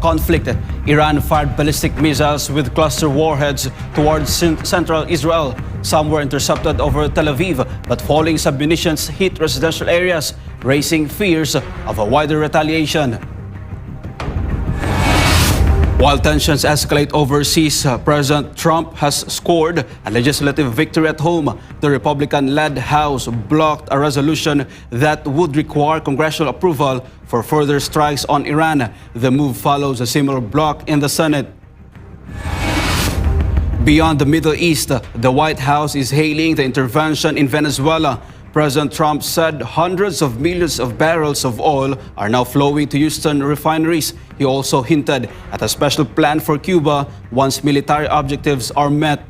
conflict. Iran fired ballistic missiles with cluster warheads towards central Israel. Some were intercepted over Tel Aviv, but falling submunitions hit residential areas, raising fears of a wider retaliation. While tensions escalate overseas, President Trump has scored a legislative victory at home. The Republican-led House blocked a resolution that would require congressional approval for further strikes on Iran. The move follows a similar block in the Senate. Beyond the Middle East, the White House is hailing the intervention in Venezuela. President Trump said hundreds of millions of barrels of oil are now flowing to Houston refineries. He also hinted at a special plan for Cuba once military objectives are met.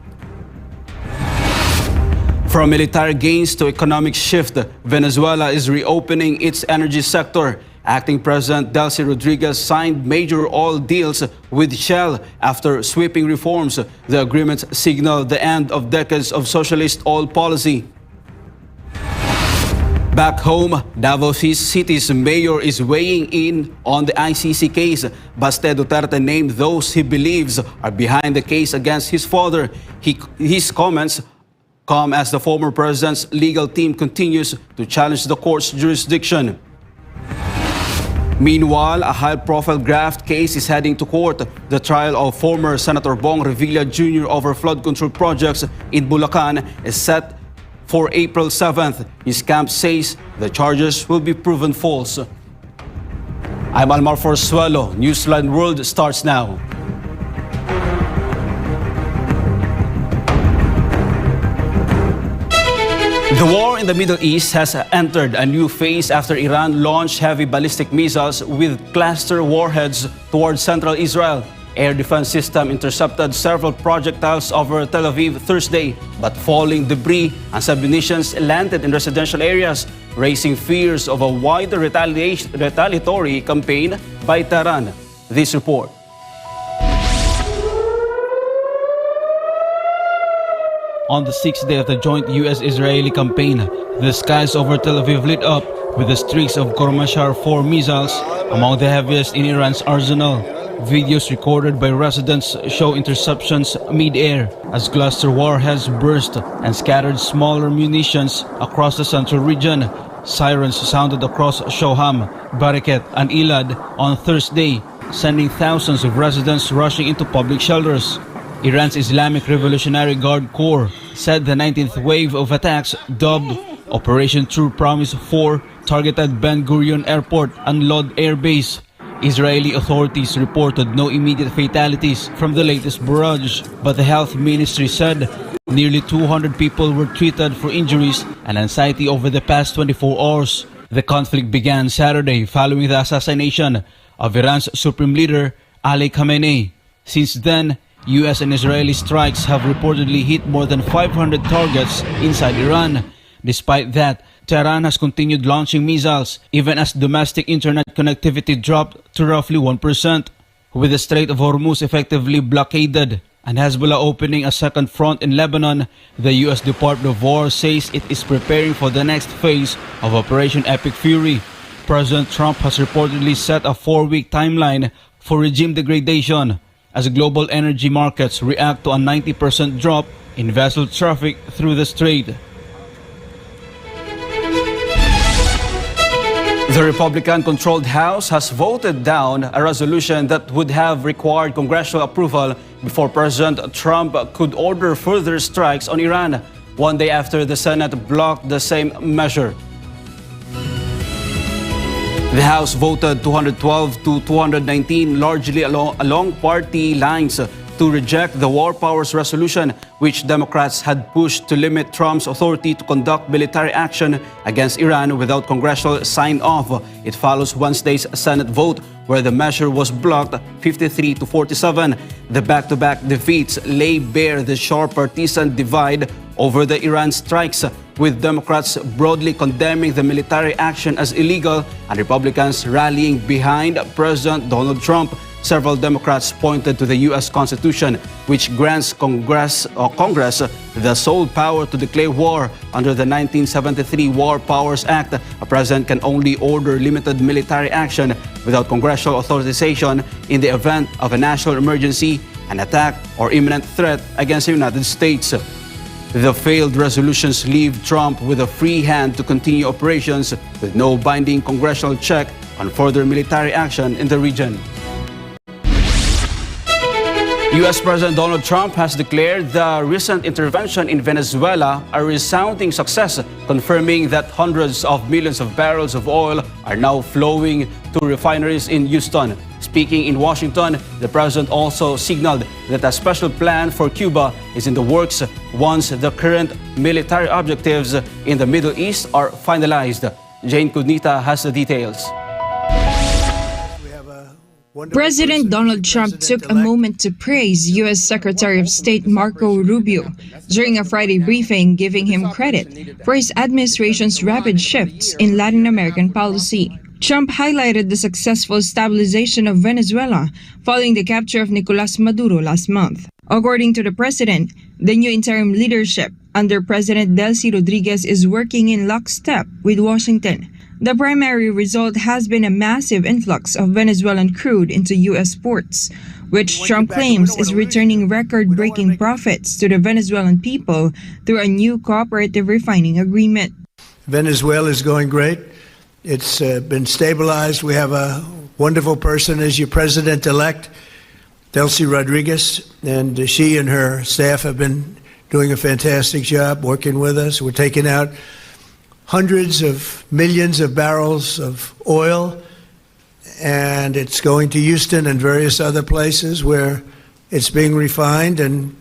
From military gains to economic shift, Venezuela is reopening its energy sector. Acting President Delcy Rodriguez signed major oil deals with Shell after sweeping reforms. The agreements signal the end of decades of socialist oil policy. Back home, Davao City's mayor is weighing in on the ICC case. Baste Duterte named those he believes are behind the case against his father. His comments come as the former president's legal team continues to challenge the court's jurisdiction. Meanwhile, a high-profile graft case is heading to court. The trial of former Senator Bong Revilla Jr. over flood control projects in Bulacan is set for April 7th. His camp says the charges will be proven false. I'm Almar Forzuelo. Newsline World starts now. The war in the Middle East has entered a new phase after Iran launched heavy ballistic missiles with cluster warheads towards central Israel. Air defense system intercepted several projectiles over Tel Aviv Thursday, but falling debris and submunitions landed in residential areas, raising fears of a wider retaliatory campaign by Tehran. This report. On the sixth day of the joint U.S.-Israeli campaign, the skies over Tel Aviv lit up with the streaks of Khorramshahr-4 missiles, among the heaviest in Iran's arsenal. Videos recorded by residents show interceptions mid-air as cluster warheads burst and scattered smaller munitions across the central region. Sirens sounded across Shoham, Barakat, and Elad on Thursday, sending thousands of residents rushing into public shelters. Iran's Islamic Revolutionary Guard Corps said the 19th wave of attacks, dubbed Operation True Promise 4, targeted Ben Gurion Airport and Lod Air Base. Israeli authorities reported no immediate fatalities from the latest barrage, but the health ministry said nearly 200 people were treated for injuries and anxiety over the past 24 hours. The conflict began Saturday following the assassination of Iran's supreme leader, Ali Khamenei. Since then, U.S. and Israeli strikes have reportedly hit more than 500 targets inside Iran. Despite that, Tehran has continued launching missiles, even as domestic internet connectivity dropped to roughly 1%. With the Strait of Hormuz effectively blockaded and Hezbollah opening a second front in Lebanon, the U.S. Department of War says it is preparing for the next phase of Operation Epic Fury. President Trump has reportedly set a 4-week timeline for regime degradation as global energy markets react to a 90% drop in vessel traffic through the strait. The Republican-controlled House has voted down a resolution that would have required congressional approval before President Trump could order further strikes on Iran, one day after the Senate blocked the same measure. The House voted 212 to 219, largely along party lines, to reject the War Powers Resolution, which Democrats had pushed to limit Trump's authority to conduct military action against Iran without congressional sign-off. It follows Wednesday's Senate vote, where the measure was blocked 53 to 47. The back-to-back defeats lay bare the sharp partisan divide over the Iran strikes, with Democrats broadly condemning the military action as illegal and Republicans rallying behind President Donald Trump. Several Democrats pointed to the U.S. Constitution, which grants Congress the sole power to declare war. Under the 1973 War Powers Act, a president can only order limited military action without congressional authorization in the event of a national emergency, an attack, or imminent threat against the United States. The failed resolutions leave Trump with a free hand to continue operations with no binding congressional check on further military action in the region. U.S. President Donald Trump has declared the recent intervention in Venezuela a resounding success, confirming that hundreds of millions of barrels of oil are now flowing to refineries in Houston. Speaking in Washington, the president also signaled that a special plan for Cuba is in the works once the current military objectives in the Middle East are finalized. Jane Cudnita has the details. President Donald Trump took a moment to praise U.S. Secretary of State Marco Rubio during a Friday briefing, giving him credit for his administration's rapid shifts in Latin American policy. Trump highlighted the successful stabilization of Venezuela following the capture of Nicolas Maduro last month. According to the president, the new interim leadership under President Delcy Rodriguez is working in lockstep with Washington. The primary result has been a massive influx of Venezuelan crude into U.S. ports, which Trump claims is returning record-breaking profits to the Venezuelan people through a new cooperative refining agreement. Venezuela is going great. It's been stabilized. We have a wonderful person as your president-elect, Delcy Rodriguez, and she and her staff have been doing a fantastic job working with us. We're taking out hundreds of millions of barrels of oil, and it's going to Houston and various other places where it's being refined, and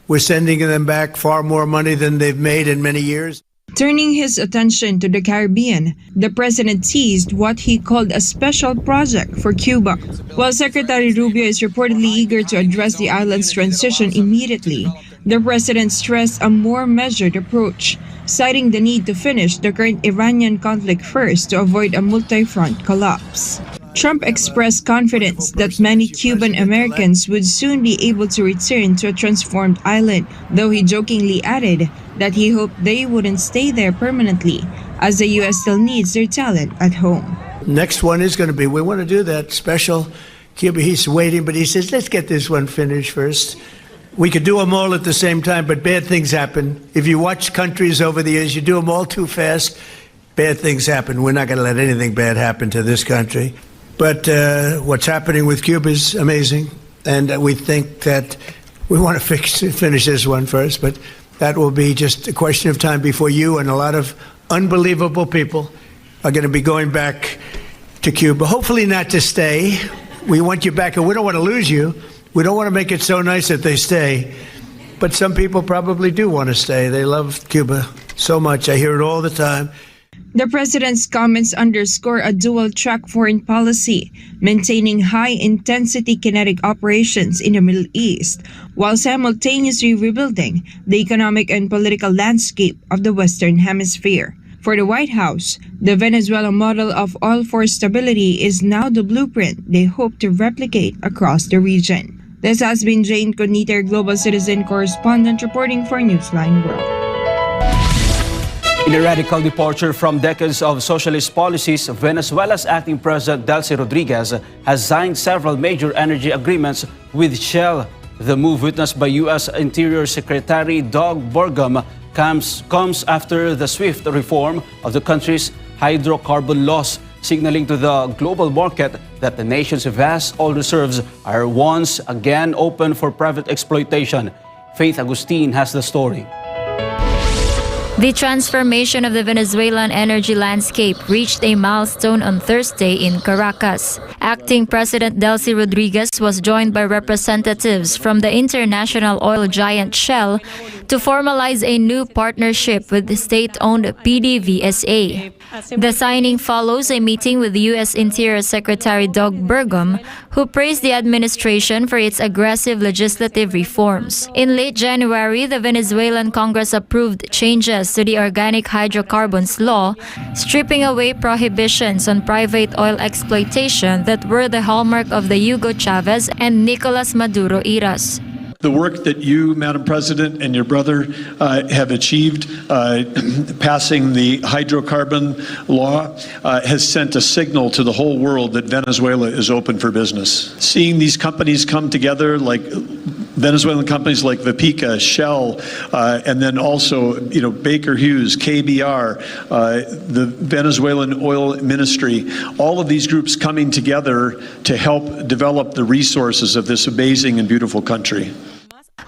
we're sending them back far more money than they've made in many years. Turning his attention to the Caribbean, the president teased what he called a special project for Cuba. While Secretary Rubio is reportedly eager to address the island's transition immediately, the president stressed a more measured approach, citing the need to finish the current Iranian conflict first to avoid a multi-front collapse. Trump expressed confidence that many Cuban Americans would soon be able to return to a transformed island, though he jokingly added that he hoped they wouldn't stay there permanently, as the U.S. still needs their talent at home. Next one is going to be, we want to do that special Cuba. He's waiting, but he says, let's get this one finished first. We could do them all at the same time, but bad things happen. If you watch countries over the years, you do them all too fast, bad things happen. We're not going to let anything bad happen to this country. But what's happening with Cuba is amazing, and we think that we want to finish this one first, but that will be just a question of time before you and a lot of unbelievable people are going to be going back to Cuba. Hopefully not to stay. We want you back, and we don't want to lose you. We don't want to make it so nice that they stay. But some people probably do want to stay. They love Cuba so much. I hear it all the time. The president's comments underscore a dual-track foreign policy, maintaining high-intensity kinetic operations in the Middle East, while simultaneously rebuilding the economic and political landscape of the Western Hemisphere. For the White House, the Venezuela model of oil for stability is now the blueprint they hope to replicate across the region. This has been Jane Cudnita, Global Citizen Correspondent, reporting for Newsline World. In a radical departure from decades of socialist policies, Venezuela's acting president Delcy Rodriguez has signed several major energy agreements with Shell. The move, witnessed by U.S. Interior Secretary Doug Burgum, comes after the swift reform of the country's hydrocarbon laws, signaling to the global market that the nation's vast oil reserves are once again open for private exploitation. Faith Agustin has the story. The transformation of the Venezuelan energy landscape reached a milestone on Thursday in Caracas. Acting President Delcy Rodriguez was joined by representatives from the international oil giant Shell to formalize a new partnership with the state-owned PDVSA. The signing follows a meeting with U.S. Interior Secretary Doug Burgum, who praised the administration for its aggressive legislative reforms. In late January, the Venezuelan Congress approved changes to the organic hydrocarbons law, stripping away prohibitions on private oil exploitation that were the hallmark of the Hugo Chavez and Nicolas Maduro eras. The work that you, Madam President, and your brother have achieved, passing the hydrocarbon law, has sent a signal to the whole world that Venezuela is open for business. Seeing these companies come together, like Venezuelan companies like Vapica, Shell, and then also, Baker Hughes, KBR, the Venezuelan Oil Ministry, all of these groups coming together to help develop the resources of this amazing and beautiful country.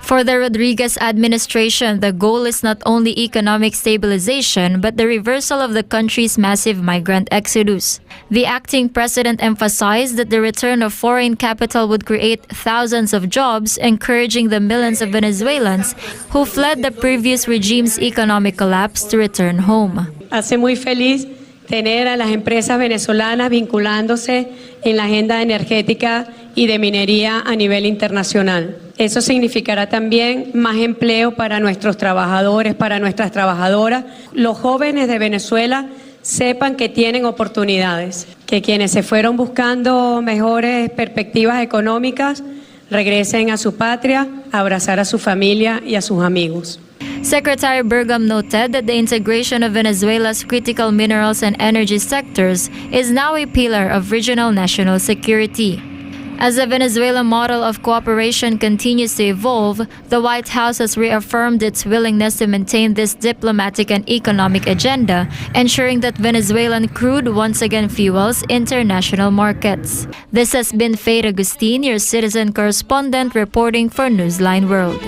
For the Rodriguez administration, the goal is not only economic stabilization but the reversal of the country's massive migrant exodus. The acting president emphasized that the return of foreign capital would create thousands of jobs, encouraging the millions of Venezuelans who fled the previous regime's economic collapse to return home. Hace muy feliz tener a las empresas venezolanas vinculándose en la agenda energética y de minería a nivel internacional. Eso significará también más empleo para nuestros trabajadores, para nuestras trabajadoras. Los jóvenes de Venezuela sepan que tienen oportunidades, que quienes se fueron buscando mejores perspectivas económicas regresen a su patria, a abrazar a su familia y a sus amigos. Secretary Burgum noted that the integration of Venezuela's critical minerals and energy sectors is now a pillar of regional national security. As the Venezuela model of cooperation continues to evolve, the White House has reaffirmed its willingness to maintain this diplomatic and economic agenda, ensuring that Venezuelan crude once again fuels international markets. This has been Faye Agustin, your citizen correspondent, reporting for Newsline World.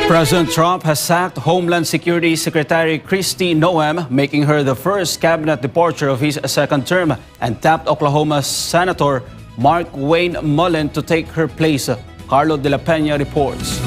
President Trump has sacked Homeland Security Secretary Kristi Noem, making her the first cabinet departure of his second term, and tapped Oklahoma Senator Mark Wayne Mullen to take her place. Carlo de la Peña reports.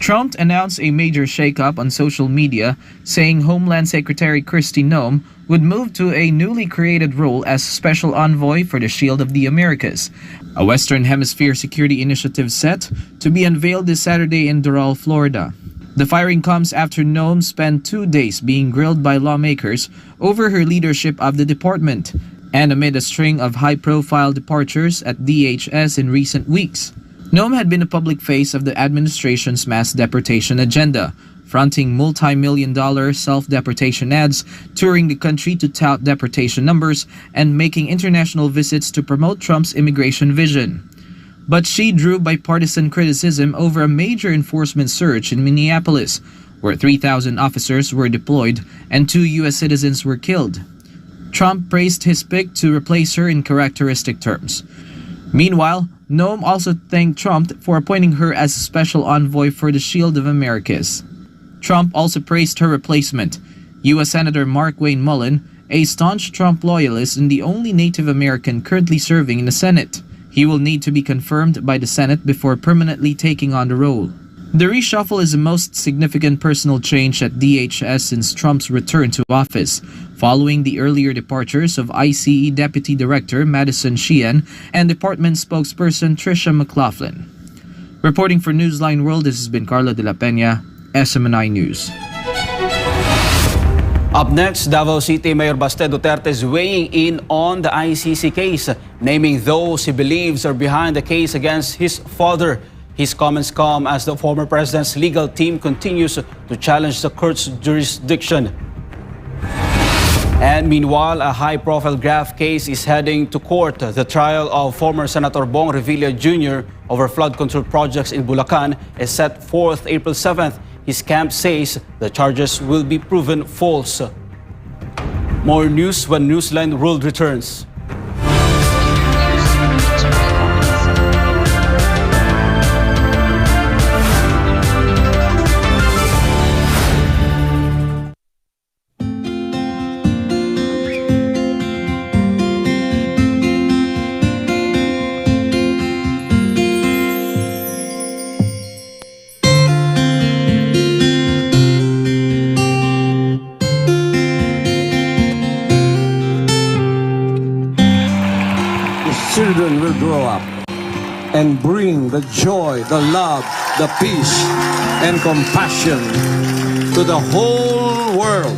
Trump announced a major shakeup on social media, saying Homeland Secretary Kristi Noem would move to a newly created role as Special Envoy for the Shield of the Americas, a Western Hemisphere security initiative set to be unveiled this Saturday in Doral, Florida. The firing comes after Noem spent 2 days being grilled by lawmakers over her leadership of the department, and amid a string of high-profile departures at DHS in recent weeks. Noem had been a public face of the administration's mass deportation agenda, fronting multi-million-dollar self-deportation ads, touring the country to tout deportation numbers, and making international visits to promote Trump's immigration vision. But she drew bipartisan criticism over a major enforcement surge in Minneapolis, where 3,000 officers were deployed and 2 U.S. citizens were killed. Trump praised his pick to replace her in characteristic terms. Meanwhile, Noem also thanked Trump for appointing her as Special Envoy for the Shield of Americas. Trump also praised her replacement, U.S. Senator Mark Wayne Mullen, a staunch Trump loyalist and the only Native American currently serving in the Senate. He will need to be confirmed by the Senate before permanently taking on the role. The reshuffle is the most significant personal change at DHS since Trump's return to office, following the earlier departures of ICE Deputy Director Madison Sheehan and Department spokesperson Tricia McLaughlin. Reporting for Newsline World, this has been Carlo de la Peña, SMNI News. Up next, Davao City Mayor Baste Duterte is weighing in on the ICC case, naming those he believes are behind the case against his father. His comments come as the former president's legal team continues to challenge the court's jurisdiction. And meanwhile, a high-profile graft case is heading to court. The trial of former Senator Bong Revilla Jr. over flood control projects in Bulacan is set forth April 7th. His camp says the charges will be proven false. More news when Newsline World returns. Children will grow up and bring the joy, the love, the peace, and compassion to the whole world.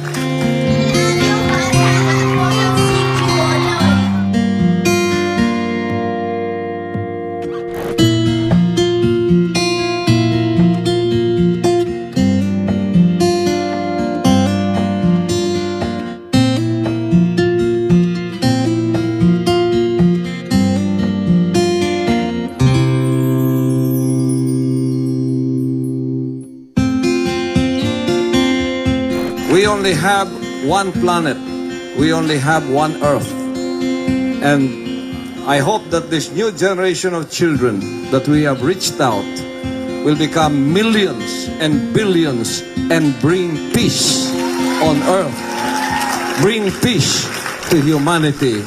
We only have one planet. We only have one Earth. And I hope that this new generation of children that we have reached out will become millions and billions and bring peace on Earth. Bring peace to humanity.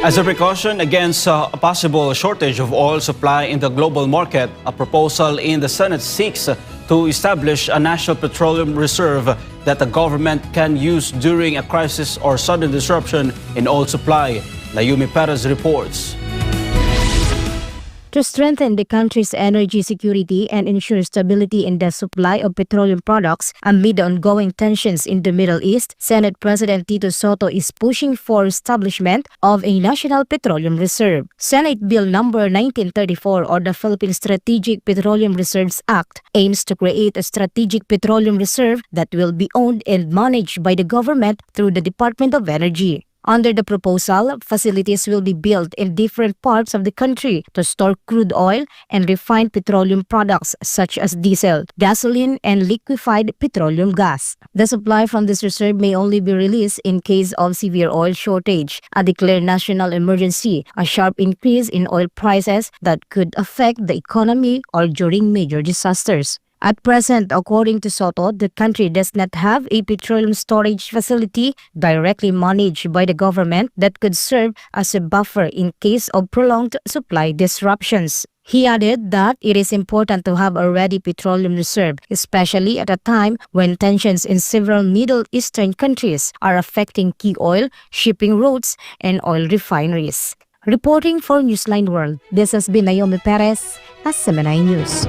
As a precaution against a possible shortage of oil supply in the global market, a proposal in the Senate seeks to establish a national petroleum reserve that the government can use during a crisis or sudden disruption in oil supply. Naomi Perez reports. To strengthen the country's energy security and ensure stability in the supply of petroleum products amid the ongoing tensions in the Middle East, Senate President Tito Soto is pushing for establishment of a national petroleum reserve. Senate Bill number 1934, or the Philippine Strategic Petroleum Reserves Act, aims to create a strategic petroleum reserve that will be owned and managed by the government through the Department of Energy. Under the proposal, facilities will be built in different parts of the country to store crude oil and refined petroleum products such as diesel, gasoline, and liquefied petroleum gas. The supply from this reserve may only be released in case of severe oil shortage, a declared national emergency, a sharp increase in oil prices that could affect the economy, or during major disasters. At present, according to Soto, the country does not have a petroleum storage facility directly managed by the government that could serve as a buffer in case of prolonged supply disruptions. He added that it is important to have a ready petroleum reserve, especially at a time when tensions in several Middle Eastern countries are affecting key oil, shipping routes, and oil refineries. Reporting for Newsline World, this has been Naomi Perez, SMNI News.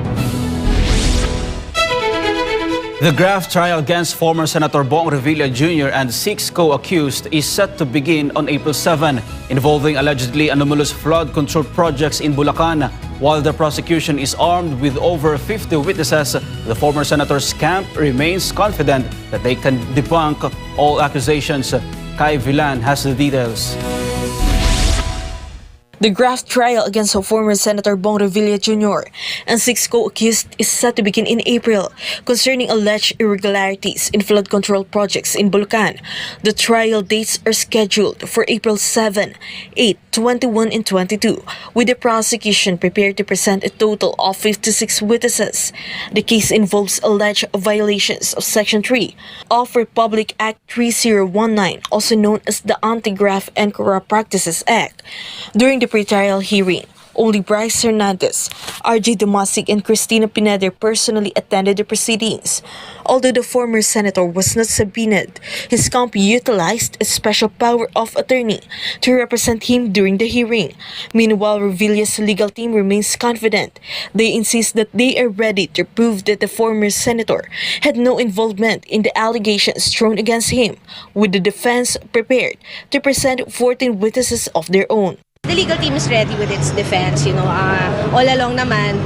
The graft trial against former Senator Bong Revilla Jr. and 6 co-accused is set to begin on April 7, involving allegedly anomalous flood control projects in Bulacan. While the prosecution is armed with over 50 witnesses, the former senator's camp remains confident that they can debunk all accusations. Kai Villan has the details. The graft trial against former Senator Bong Revilla Jr. and 6 co-accused is set to begin in April concerning alleged irregularities in flood control projects in Bulacan. The trial dates are scheduled for April 7, 8, 21, and 22, with the prosecution prepared to present a total of 56 witnesses. The case involves alleged violations of Section 3 of Republic Act 3019, also known as the Anti-Graft and Corrupt Practices Act. During the pre-trial hearing, only Bryce Hernandez, RJ Damasig, and Cristina Pineda personally attended the proceedings. Although the former senator was not subpoenaed, his camp utilized a special power of attorney to represent him during the hearing. Meanwhile, Revilla's legal team remains confident. They insist that they are ready to prove that the former senator had no involvement in the allegations thrown against him, with the defense prepared to present 14 witnesses of their own. The legal team is ready with its defense. All along naman,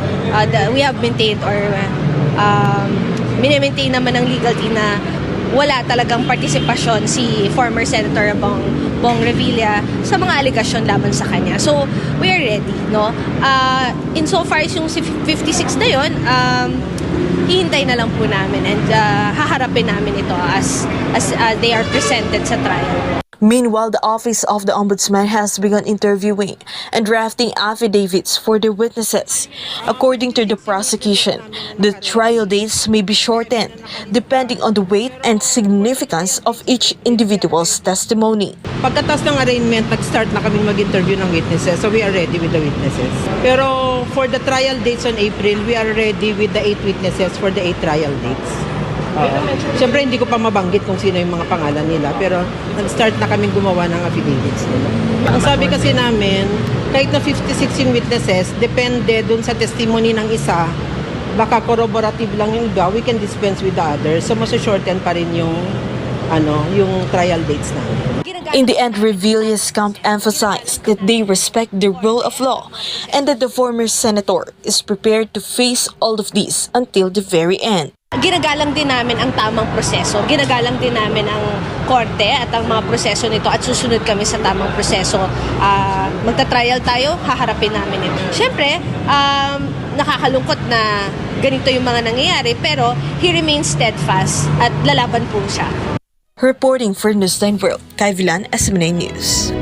we have maintained or mini-maintain naman ng legal team na wala talagang partisipasyon si former Senator Bong Revilla sa mga alegasyon laban sa kanya. So, we are ready, no? Insofar as yung 56 na yun, hihintay na lang po namin and haharapin namin ito as they are presented sa trial. Meanwhile, the Office of the Ombudsman has begun interviewing and drafting affidavits for the witnesses. According to the prosecution, the trial dates may be shortened depending on the weight and significance of each individual's testimony. Pagkatapos ng arraignment, nag-start na kaming mag-interview ng witnesses, so we are ready with the witnesses. Pero for the trial dates on April, we are ready with the 8 witnesses for the 8 trial dates. Siyempre hindi ko pa mabanggit kung sino yung mga pangalan nila, pero nag-start na kaming gumawa ng affidavits nila. Ang sabi kasi namin, kahit na 56 yung witnesses, depende dun sa testimony ng isa, baka corroborative lang yung iba, we can dispense with the others. So maso-shorten pa rin yung trial dates namin. In the end, Revilla's camp emphasized that they respect the rule of law and that the former senator is prepared to face all of this until the very end. Ginagalang din namin ang tamang proseso. Ginagalang din namin ang korte at ang mga proseso nito at susunod kami sa tamang proseso. Magta-trial tayo, haharapin namin ito. Siyempre, nakakalungkot na ganito yung mga nangyayari pero he remains steadfast at lalaban po siya. Reporting for Newsline World, Kai Villan, SMNI News.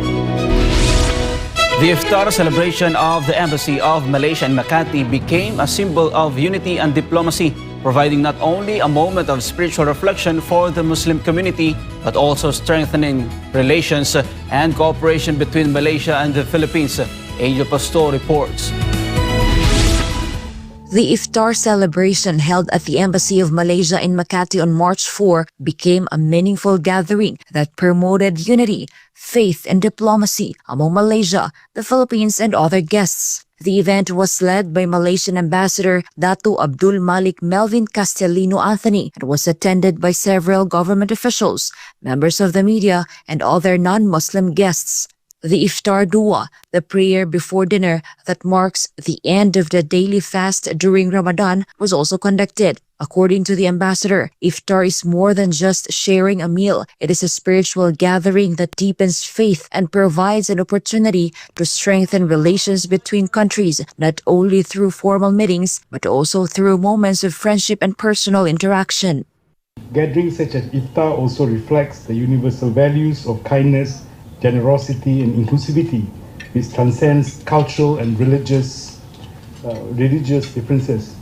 The iftar celebration of the Embassy of Malaysia in Makati became a symbol of unity and diplomacy, providing not only a moment of spiritual reflection for the Muslim community, but also strengthening relations and cooperation between Malaysia and the Philippines. Angel Pastor reports. The iftar celebration held at the Embassy of Malaysia in Makati on March 4 became a meaningful gathering that promoted unity, faith, and diplomacy among Malaysia, the Philippines, and other guests. The event was led by Malaysian Ambassador Dato Abdul Malik Melvin Castellino Anthony and was attended by several government officials, members of the media, and other non-Muslim guests. The iftar dua, the prayer before dinner that marks the end of the daily fast during Ramadan, was also conducted. According to the ambassador, iftar is more than just sharing a meal. It is a spiritual gathering that deepens faith and provides an opportunity to strengthen relations between countries, not only through formal meetings, but also through moments of friendship and personal interaction. Gatherings such as iftar also reflects the universal values of kindness, generosity, and inclusivity, which transcends cultural and religious differences.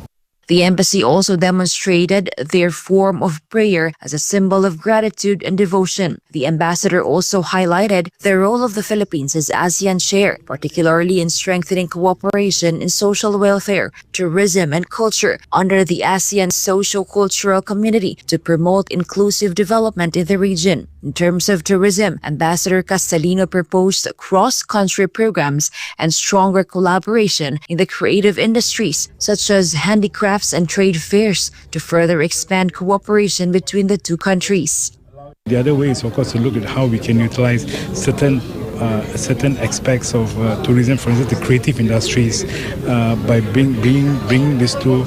The embassy also demonstrated their form of prayer as a symbol of gratitude and devotion. The ambassador also highlighted the role of the Philippines as ASEAN chair, particularly in strengthening cooperation in social welfare, tourism, and culture under the ASEAN socio-cultural community to promote inclusive development in the region. In terms of tourism, Ambassador Castellino proposed cross-country programs and stronger collaboration in the creative industries, such as handicrafts and trade fairs, to further expand cooperation between the two countries. The other way is, of course, to look at how we can utilize certain aspects of tourism, for instance, the creative industries, by bringing these two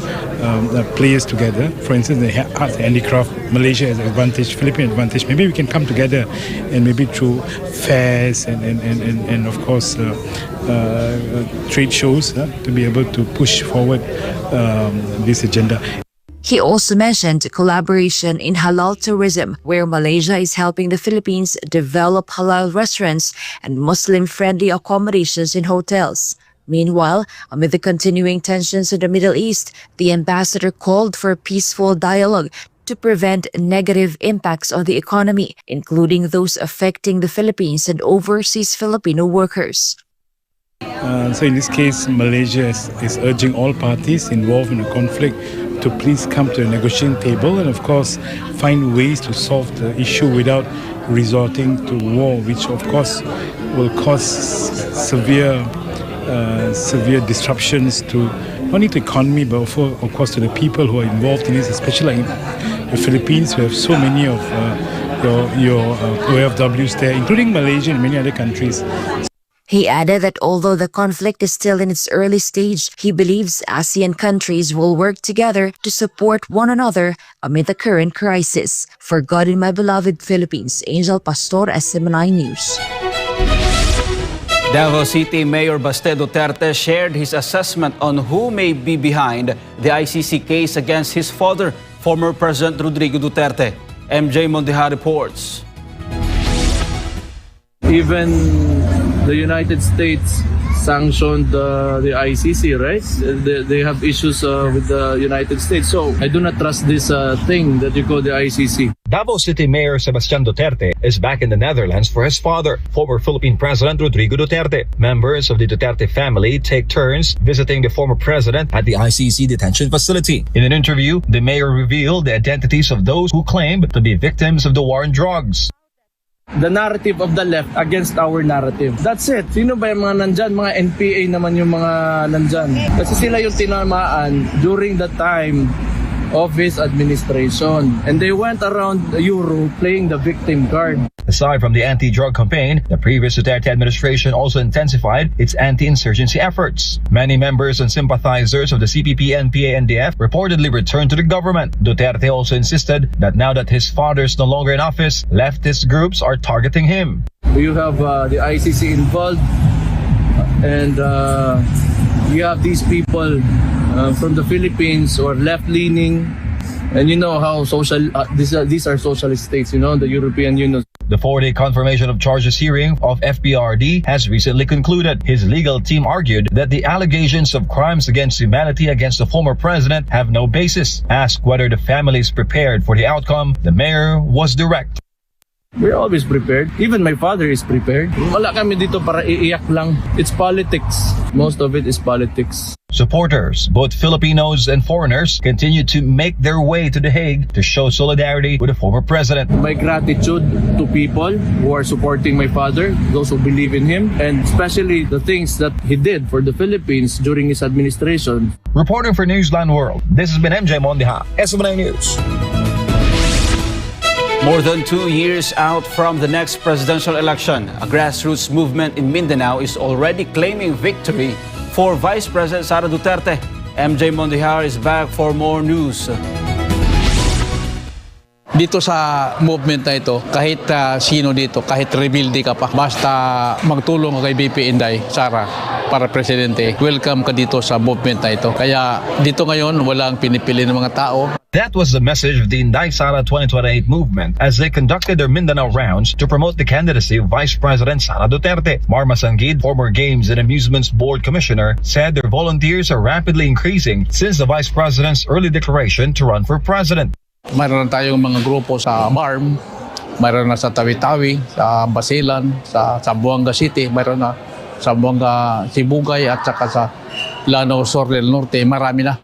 players together. For instance, the arts and handicraft, Malaysia has advantage, Philippines advantage. Maybe we can come together and maybe through fairs and of course trade shows to be able to push forward this agenda. He also mentioned collaboration in halal tourism, where Malaysia is helping the Philippines develop halal restaurants and Muslim-friendly accommodations in hotels. Meanwhile, amid the continuing tensions in the Middle East, the ambassador called for peaceful dialogue to prevent negative impacts on the economy, including those affecting the Philippines and overseas Filipino workers. So in this case, Malaysia is urging all parties involved in the conflict to please come to a negotiating table and, of course, find ways to solve the issue without resorting to war, which, of course, will cause severe disruptions to not only the economy, but also, of course, to the people who are involved in this, especially like the Philippines, who have so many of your OFWs there, including Malaysia and many other countries. He added that although the conflict is still in its early stage, he believes ASEAN countries will work together to support one another amid the current crisis. For God in my beloved Philippines, Angel Pastor, SMNI News. Davao City Mayor Baste Duterte shared his assessment on who may be behind the ICC case against his father, former President Rodrigo Duterte. MJ Mondeja reports. Even the United States sanctioned the ICC, right? They have issues with the United States. So I do not trust this thing that you call the ICC. Davao City Mayor Sebastian Duterte is back in the Netherlands for his father, former Philippine President Rodrigo Duterte. Members of the Duterte family take turns visiting the former president at the ICC detention facility. In an interview, the mayor revealed the identities of those who claimed to be victims of the war on drugs. The narrative of the left against our narrative. That's it. Sino ba yung mga nandyan? Mga NPA naman yung mga nandyan. Kasi sila yung tinamaan during the time of his administration. And they went around Europe playing the victim card. Aside from the anti-drug campaign, the previous Duterte administration also intensified its anti-insurgency efforts. Many members and sympathizers of the CPP, NPA, NDF reportedly returned to the government. Duterte also insisted that now that his father is no longer in office, leftist groups are targeting him. You have the ICC involved, and you have these people from the Philippines or left-leaning, and you know how these are socialist states, you know, the European Union. The 4-day confirmation of charges hearing of FBRD has recently concluded. His legal team argued that the allegations of crimes against humanity against the former president have no basis. Asked whether the family is prepared for the outcome, the mayor was direct. We're always prepared. Even my father is prepared. Wala kami dito para iiyak lang. It's politics. Most of it is politics. Supporters, both Filipinos and foreigners, continue to make their way to The Hague to show solidarity with the former president. My gratitude to people who are supporting my father, those who believe in him, and especially the things that he did for the Philippines during his administration. Reporting for Newsline World, this has been MJ Mondeja, SMNI News. More than 2 years out from the next presidential election, a grassroots movement in Mindanao is already claiming victory for Vice President Sara Duterte. MJ Mondejar is back for more news. Dito sa movement na ito, kahit sino dito, kahit rebelde ka pa, basta magtulong ka kay BP Inday, Sara, para presidente, welcome ka dito sa movement na ito. Kaya dito ngayon, walang pinipili ng mga tao. That was the message of the Inday Sara 2028 movement as they conducted their Mindanao rounds to promote the candidacy of Vice President Sara Duterte. Marma Sangid, former Games and Amusements Board Commissioner, said their volunteers are rapidly increasing since the Vice President's early declaration to run for President. Mayroon tayong mga grupo sa Barm, mayroon na sa Tawi-Tawi, sa Basilan, sa Zamboanga City, mayroon na sa Zamboanga Sibugay at saka sa Lanao Sur del Norte, marami na.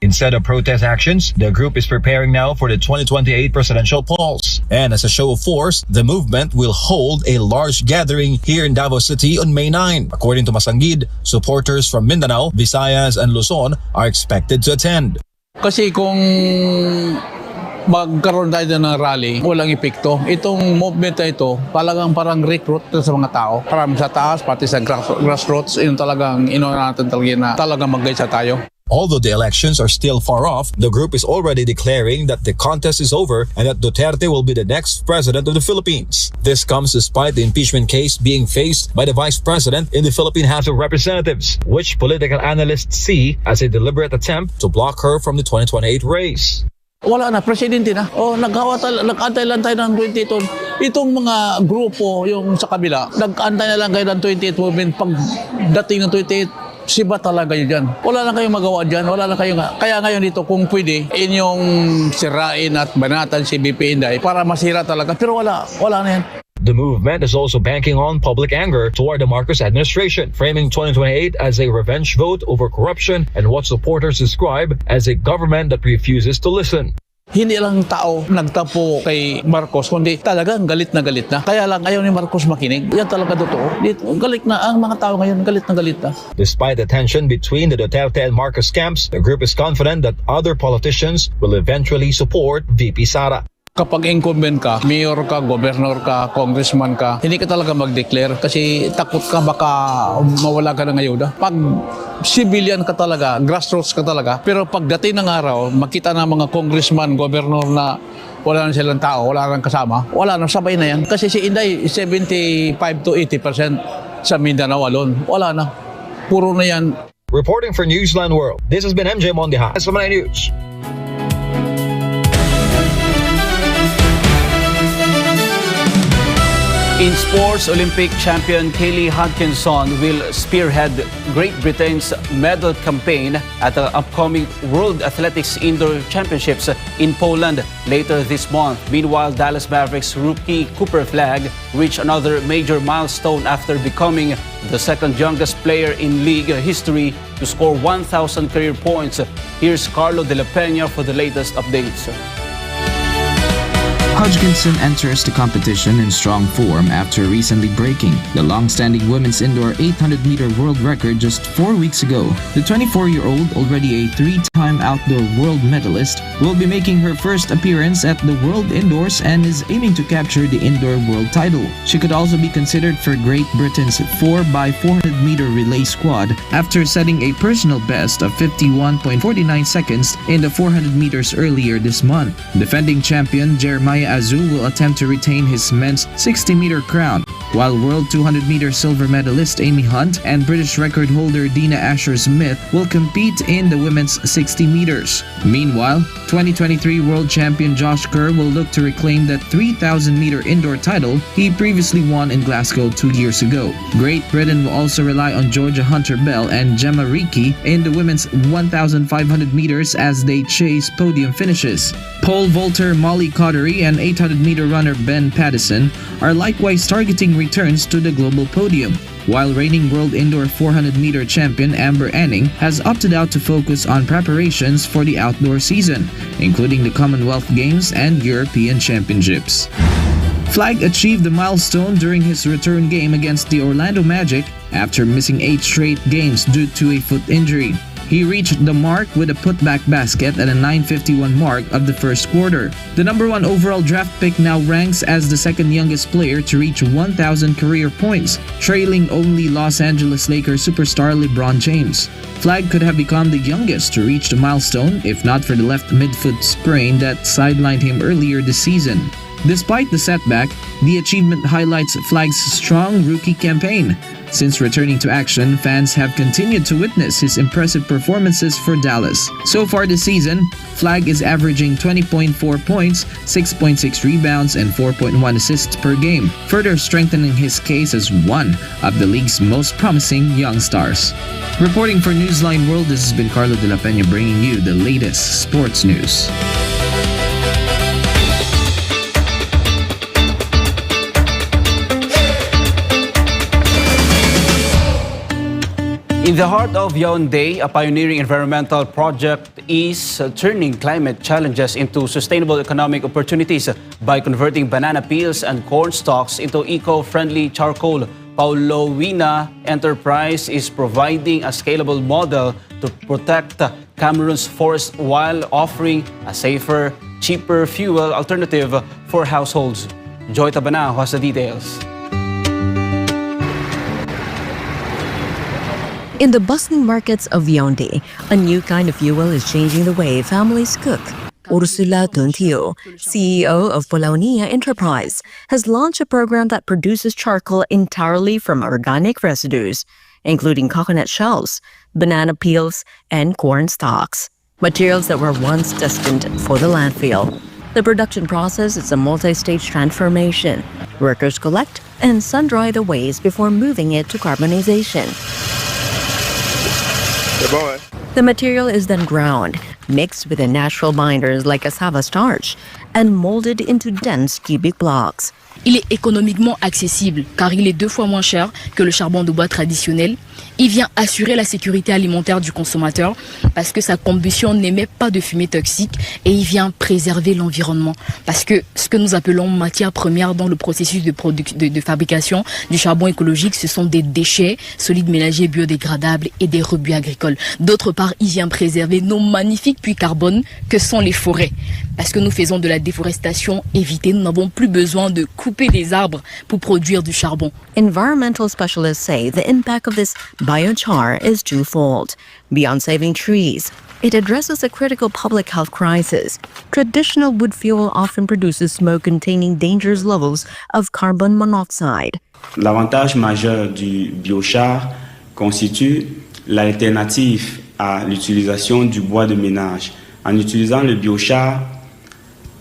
Instead of protest actions, the group is preparing now for the 2028 presidential polls. And as a show of force, the movement will hold a large gathering here in Davao City on May 9. According to Masangid, supporters from Mindanao, Visayas, and Luzon are expected to attend. Kasi kung magkaroon tayo ng rally, walang epekto. Itong movement na ito, parang recruit sa mga tao. Parang sa taas, pati sa grassroots, yun talagang natin talagang mag-gaisa tayo. Although the elections are still far off, the group is already declaring that the contest is over and that Duterte will be the next president of the Philippines. This comes despite the impeachment case being faced by the vice president in the Philippine House of Representatives, which political analysts see as a deliberate attempt to block her from the 2028 race. Wala na, presidente na. Nag-antay lang tayo ng 28. Itong mga grupo, yung sa kabila, nag-antay na lang kayo ng 28 movement. Pagdating ng 28, siba talaga yun dyan. Wala lang kayong magawa dyan. Wala lang kayong... Kaya ngayon dito, kung pwede, inyong sirain at banatan si BP Inday para masira talaga. Pero wala na yan. The movement is also banking on public anger toward the Marcos administration, framing 2028 as a revenge vote over corruption and what supporters describe as a government that refuses to listen. Hindi lang tao nagtapo kay Marcos, kundi talagang galit na. Kaya lang ayaw ni Marcos makinig. Yan talaga totoo. Galit na ang mga tao ngayon, galit na. Despite the tension between the Duterte and Marcos camps, the group is confident that other politicians will eventually support VP Sara. Kapag incumbent ka, mayor ka, governor ka, congressman ka, hindi ka talaga mag-declare kasi takot ka baka mawala ka ng ayuda. Pag civilian ka talaga, grassroots ka talaga, pero pagdating ng araw, makita ng mga congressman, governor na wala na silang tao, wala nang kasama, wala na, sabay na yan. Kasi si Inday, 75 to 80% sa Mindanao alone. Wala na. Puro na yan. Reporting for Newsline World, this has been MJ Mondeja, SMNI News. In sports, Olympic champion Kaylee Hodkinson will spearhead Great Britain's medal campaign at the upcoming World Athletics Indoor Championships in Poland later this month. Meanwhile, Dallas Mavericks rookie Cooper Flagg reached another major milestone after becoming the second youngest player in league history to score 1,000 career points. Here's Carlo De La Peña for the latest updates. Hodgkinson enters the competition in strong form after recently breaking the long-standing women's indoor 800-meter world record just 4 weeks ago. The 24-year-old, already a three-time outdoor world medalist, will be making her first appearance at the World Indoors and is aiming to capture the indoor world title. She could also be considered for Great Britain's 4x400-meter relay squad after setting a personal best of 51.49 seconds in the 400 meters earlier this month. Defending champion Jeremiah Azu will attempt to retain his men's 60-meter crown, while World 200-meter silver medalist Amy Hunt and British record holder Dina Asher-Smith will compete in the women's 60 meters. Meanwhile, 2023 world champion Josh Kerr will look to reclaim that 3,000-meter indoor title he previously won in Glasgow 2 years ago. Great Britain will also rely on Georgia Hunter-Bell and Gemma Reekie in the women's 1,500 meters as they chase podium finishes. Pole vaulter Molly Cottery and 800-meter runner Ben Pattison are likewise targeting returns to the global podium, while reigning world indoor 400-meter champion Amber Anning has opted out to focus on preparations for the outdoor season, including the Commonwealth Games and European Championships. Flagg achieved the milestone during his return game against the Orlando Magic after missing 8 straight games due to a foot injury. He reached the mark with a putback basket at a 9:51 mark of the first quarter. The number 1 overall draft pick now ranks as the second youngest player to reach 1,000 career points, trailing only Los Angeles Lakers superstar LeBron James. Flagg could have become the youngest to reach the milestone if not for the left midfoot sprain that sidelined him earlier this season. Despite the setback, the achievement highlights Flagg's strong rookie campaign. Since returning to action, fans have continued to witness his impressive performances for Dallas. So far this season, Flagg is averaging 20.4 points, 6.6 rebounds, and 4.1 assists per game, further strengthening his case as one of the league's most promising young stars. Reporting for Newsline World, this has been Carlo De La Peña bringing you the latest sports news. In the heart of Yaoundé, a pioneering environmental project is turning climate challenges into sustainable economic opportunities by converting banana peels and corn stalks into eco-friendly charcoal. Paulowina Enterprise is providing a scalable model to protect Cameroon's forest while offering a safer, cheaper fuel alternative for households. Joy Tabanao has the details. In the bustling markets of Yaoundé, a new kind of fuel is changing the way families cook. Ursula Tuntio, CEO of Paulownia Enterprise, has launched a program that produces charcoal entirely from organic residues, including coconut shells, banana peels, and corn stalks, materials that were once destined for the landfill. The production process is a multi-stage transformation. Workers collect and sun-dry the waste before moving it to carbonization. The material is then ground, mixed with the natural binders like cassava starch, and molded into dense cubic blocks. Il est économiquement accessible car il est 2 fois moins cher que le charbon de bois traditionnel. Il vient assurer la sécurité alimentaire du consommateur parce que sa combustion n'émet pas de fumée toxique et il vient préserver l'environnement parce que ce que nous appelons matière première dans le processus de fabrication du charbon écologique, ce sont des déchets solides ménagers biodégradables et des rebuts agricoles. D'autre part, il vient préserver nos magnifiques puits carbone que sont les forêts parce que nous faisons de la déforestation évitée. Nous n'avons plus besoin de couper des arbres pour produire du charbon. Environmental specialists say the impact of this biochar is twofold. Beyond saving trees, it addresses a critical public health crisis. Traditional wood fuel often produces smoke containing dangerous levels of carbon monoxide. L'avantage majeur du biochar constitue l'alternative à l'utilisation du bois de ménage. En utilisant le biochar,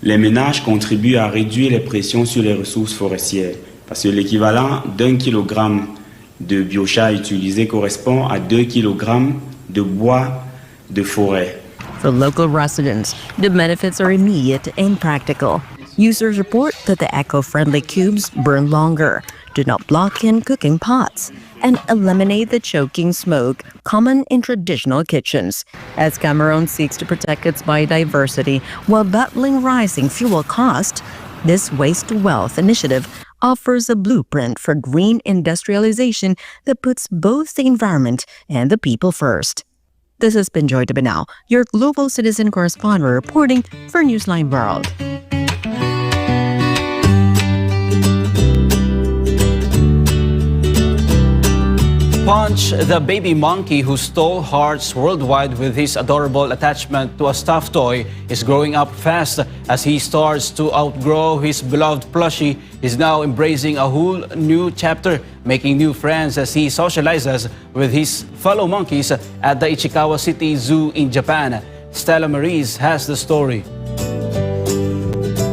les ménages contribuent à réduire les pressions sur les ressources forestières. Parce que l'équivalent d'1 kilogramme de biochar utilisé correspond à 2 kilogrammes de bois de forêt. For local residents, the benefits are immediate and practical. Users report that the eco-friendly cubes burn longer, do not block in cooking pots, and eliminate the choking smoke common in traditional kitchens. As Cameroon seeks to protect its biodiversity while battling rising fuel costs, this Waste to Wealth initiative offers a blueprint for green industrialization that puts both the environment and the people first. This has been Joy Tabinao, your global citizen correspondent reporting for Newsline World. Punch, the baby monkey who stole hearts worldwide with his adorable attachment to a stuffed toy, is growing up fast. As he starts to outgrow his beloved plushie, he's now embracing a whole new chapter, making new friends as he socializes with his fellow monkeys at the Ichikawa City Zoo in Japan. Stella Maris has the story.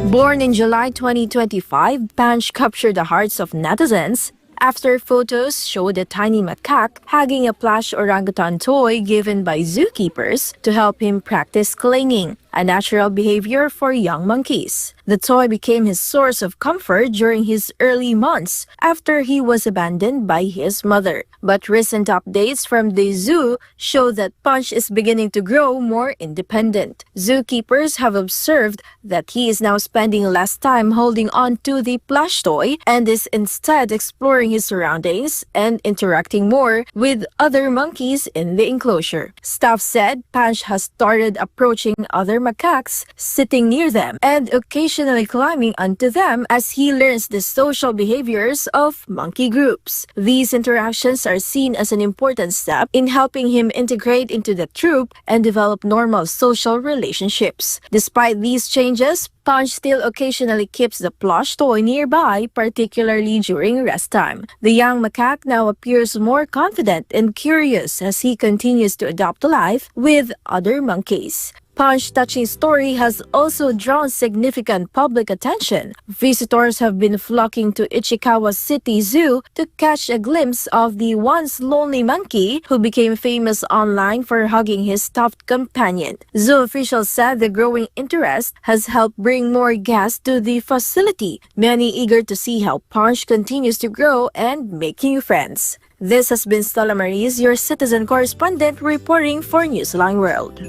Born in July 2025, Punch captured the hearts of netizens after photos showed a tiny macaque hugging a plush orangutan toy given by zookeepers to help him practice clinging, a natural behavior for young monkeys. The toy became his source of comfort during his early months after he was abandoned by his mother. But recent updates from the zoo show that Punch is beginning to grow more independent. Zookeepers have observed that he is now spending less time holding on to the plush toy and is instead exploring his surroundings and interacting more with other monkeys in the enclosure. Staff said Punch has started approaching other macaques, sitting near them, and occasionally climbing onto them as he learns the social behaviors of monkey groups. These interactions are seen as an important step in helping him integrate into the troop and develop normal social relationships. Despite these changes, Punch still occasionally keeps the plush toy nearby, particularly during rest time. The young macaque now appears more confident and curious as he continues to adapt to life with other monkeys. Punch's touching story has also drawn significant public attention. Visitors have been flocking to Ichikawa City Zoo to catch a glimpse of the once lonely monkey who became famous online for hugging his stuffed companion. Zoo officials said the growing interest has helped bring more guests to the facility, many eager to see how Punch continues to grow and make new friends. This has been Stella Maris, your citizen correspondent, reporting for Newsline World.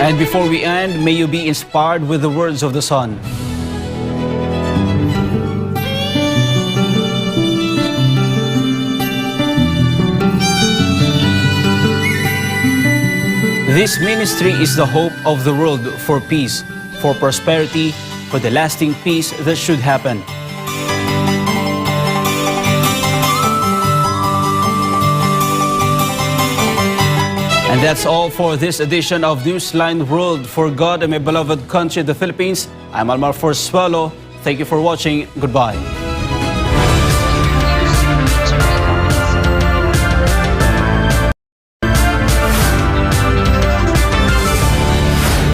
And before we end, may you be inspired with the words of the sun. This ministry is the hope of the world for peace, for prosperity, for the lasting peace that should happen. And that's all for this edition of Newsline World. For God and my beloved country, the Philippines, I'm Almar Forzuelo. Thank you for watching. Goodbye.